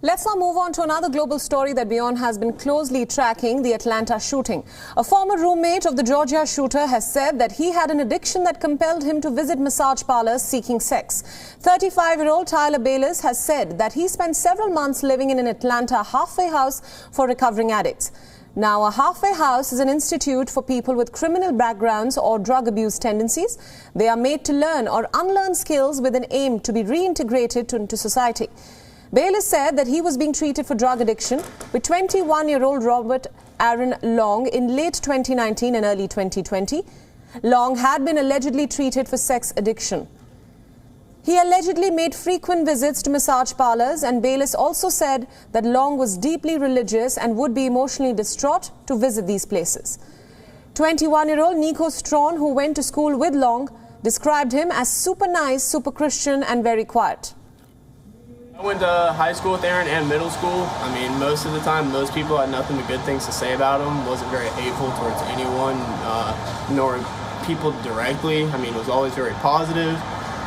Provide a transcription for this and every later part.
Let's now move on to another global story that WION has been closely tracking, the Atlanta shooting. A former roommate of the Georgia shooter has said that he had an addiction that compelled him to visit massage parlors seeking sex. 35-year-old Tyler Bayless has said that he spent several months living in an Atlanta halfway house for recovering addicts. Now, a halfway house is an institute for people with criminal backgrounds or drug abuse tendencies. They are made to learn or unlearn skills with an aim to be reintegrated into society. Bayless said that he was being treated for drug addiction with 21-year-old Robert Aaron Long in late 2019 and early 2020. Long had been allegedly treated for sex addiction. He allegedly made frequent visits to massage parlors, and Bayless also said that Long was deeply religious and would be emotionally distraught to visit these places. 21-year-old Nico Strawn, who went to school with Long, described him as super nice, super Christian and very quiet. I went to high school with Aaron and middle school. I mean, most of the time, those people had nothing but good things to say about him. Wasn't very hateful towards anyone, nor people directly. I mean, was always very positive.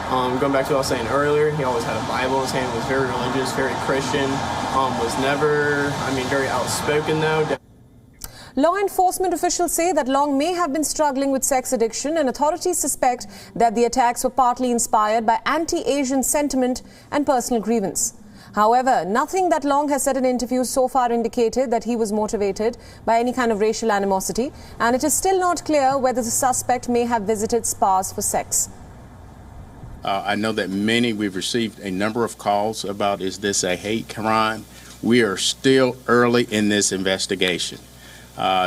Going back to what I was saying earlier, he always had a Bible in his hand, was very religious, very Christian, was never, very outspoken though. Law enforcement officials say that Long may have been struggling with sex addiction, and authorities suspect that the attacks were partly inspired by anti-Asian sentiment and personal grievance. However, nothing that Long has said in interviews so far indicated that he was motivated by any kind of racial animosity, and it is still not clear whether the suspect may have visited spas for sex. I know that we've received a number of calls about, is this a hate crime? We are still early in this investigation.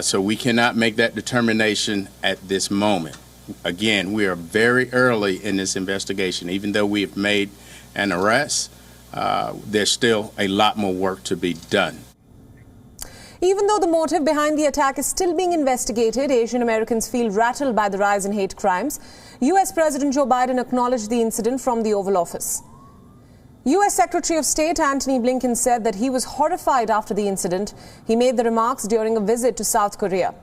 So we cannot make that determination at this moment. Again, we are very early in this investigation. Even though we have made an arrest, there's still a lot more work to be done. Even though the motive behind the attack is still being investigated, Asian Americans feel rattled by the rise in hate crimes. U.S. President Joe Biden acknowledged the incident from the Oval Office. U.S. Secretary of State Antony Blinken said that he was horrified after the incident. He made the remarks during a visit to South Korea.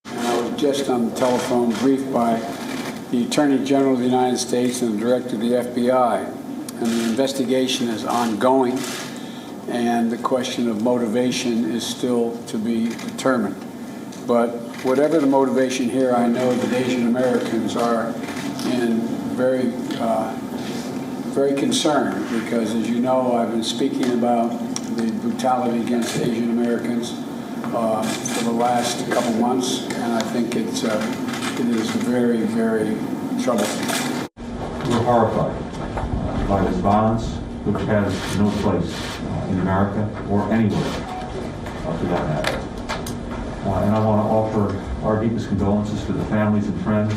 I was just on the telephone briefed by the Attorney General of the United States and the Director of the FBI. And the investigation is ongoing, and the question of motivation is still to be determined. But whatever the motivation here, I know that Asian Americans are very concerned because, as you know, I've been speaking about the brutality against Asian Americans for the last couple months, and I think it is very, very troublesome. We're horrified by this violence, which has no place in America or anywhere for that matter. And I want to offer our deepest condolences to the families and friends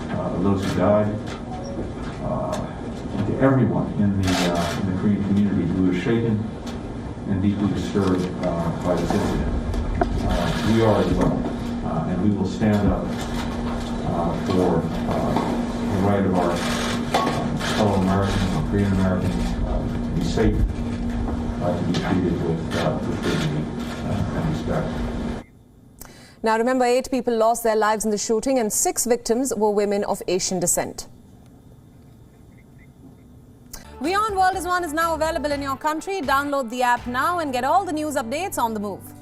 of those who died, and to everyone in the Korean community who is shaken and deeply disturbed by this incident. We are as well, and we will stand up for the right of our fellow Americans, Korean Americans, to be safe, to be treated with dignity and respect. Now remember, 8 people lost their lives in the shooting and 6 victims were women of Asian descent. WION World is now available in your country. Download the app now and get all the news updates on the move.